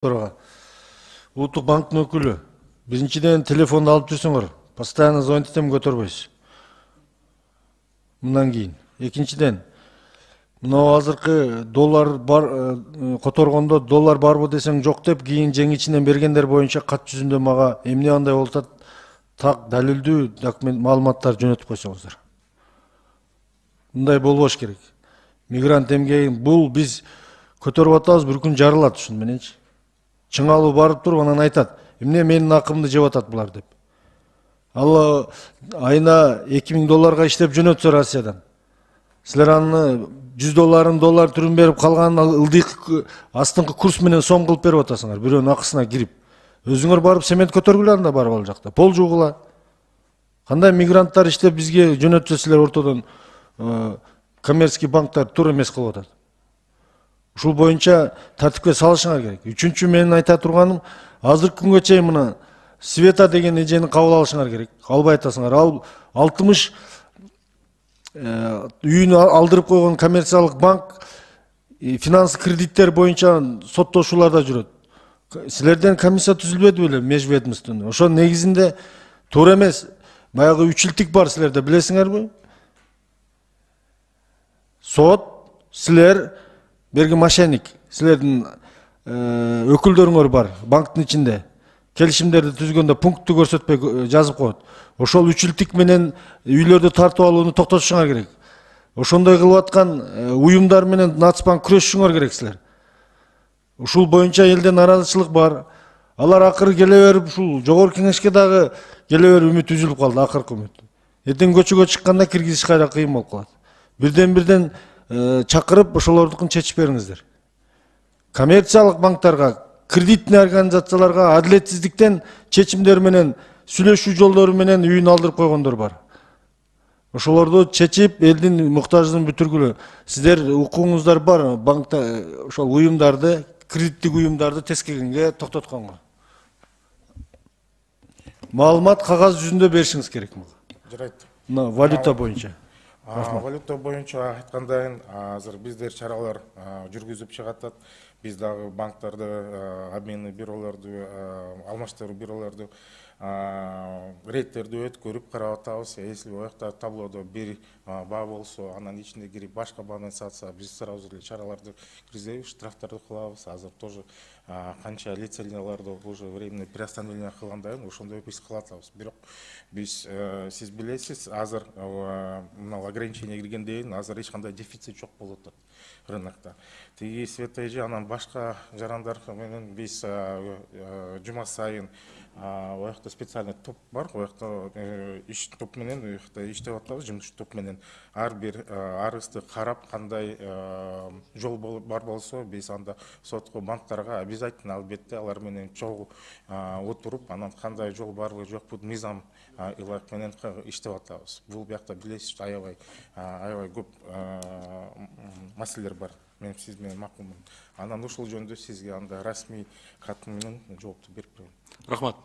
Турга. Улуттук банктын өкүлү. Биринчиден телефонду алып жүрсүңөр. Постоянно звонить этем, көтөрбөйсүз. Мындан кийин. Экинчиден, мына азыркы доллар бар, которгондо доллар барбы десең жок деп, кийин жең ичинен бергендер боюнча кат жүзүндө мага эмне андай болуп атат, так далилдүү документ маалыматтар жөнөтүп койсоңуздар. Мындай болбош керек. Мигрант эмгегин бул биз көтөрүп атабыз, бир күн жарылат ушун мененчи. Чыңалуу барып туруп анан айтат, эмне менин акымды жеп атат булар деп. Ал айына 2000 долларга иштеп жөнөтсө Россиядан. Силер аны 100 долларын доллар түрүн берип калганын ылдыйк астыңкы курс менен сом кылып берип атасыңар, бирөөнүн акысына кирип. Өзүңөр барып семент көтөргүлө анда барып ал жакта. Пол жуугула. Кандай мигранттар иштеп бизге жөнөтсө силер ортодон коммерческий банктар тур эмес кылып атат. Ушул боюнча тартипке салышыңар керек. Үчүнчү менин айта турганым, азыркы күнгө чейин мына Света деген эжени кабыл алышыңар керек. Албай атасыңар. Ал 60 үйүнү алдырып койгон коммерциялык банк финанс кредиттер боюнча соттошууларда жүрөт. Силерден комиссия түзүлбөдү беле межведомственный? Ошо негизинде туура эмес. Баягы 3 жылтык бар силерде, билесиңерби? Сот силер берги мошенник, силердин өкүлдөрүңөр бар банктын ичинде. Келишимдерди түзгөндө пунктту көрсөтпөй жазып коет. Ошол 3 жылтык менен үйлөрдү тартып алууну токтотушуңар керек. Ошондой кылып аткан уюмдар менен Нацбанк күрөшүшүңөр керек силер. Ушул боюнча элде наразычылык бар. Алар акыры келе берип ушул жогорку кеңешке дагы келе берип үмүт үзүлүп калды, акыркы үмүт. Эртең көчөгө чыкканда киргизиш кайра кыйын болуп калат. Бирден чакырып ошолордукун чечип бериңиздер. Коммерциялык банктарга, кредитный организацияларга адилетсиздиктен чечимдер менен, сүйлөшүү жолдору менен үйүн алдырып койгондор бар. Ошолорду чечип, элдин муктаждыгын бүтүргүлө. Сиздер укугуңуздар бар банкта ошол уюмдарды, кредиттик уюмдарды тескегенге токтотконго. Маалымат кагаз жүзүндө беришиңиз керек мага. Жарайт. Мына валюта боюнча. Валюта боюнча айткандай, азыр биздер чаралар жүргүзүп чыгатат. Биз дагы банктарды, обменный бюролорду, алмаштыруу бюролорду рейдтерди өткөрүп карап атабыз. Если оякта таблодо бир баа болсо, анан ичинде кирип башка баадан сатса, биз сразу эле чараларды киргизебиз, штрафтарды кылабыз. Азыр тоже канча лицензияларды уже временный приостановление кылгандай, ошондой биз кылып атабыз. Бирок биз сиз билесиз, азыр мына ограничение киргенден кийин азыр эч кандай дефицит жок болуп атат рынокто. Тиги Света эже анан башка жарандар менен биз жума сайын оякта специальный топ бар, оякта иш топ менен оякта иштеп атабыз, жумуш топ менен ар бир арызды карап, кандай жол бар болсо, биз анда сотко, банктарга обязательно албетте алар менен чогуу отуруп, анан кандай жол барбы жокпу мыйзам илак менен иштеп атабыз. Бул биякта билесиз, аябай көп маселелер бар. Мен сиз менен макулмун. Анан ушул жөнүндө сизге анда расмий кат менен жоопту берип берем. Рахмат.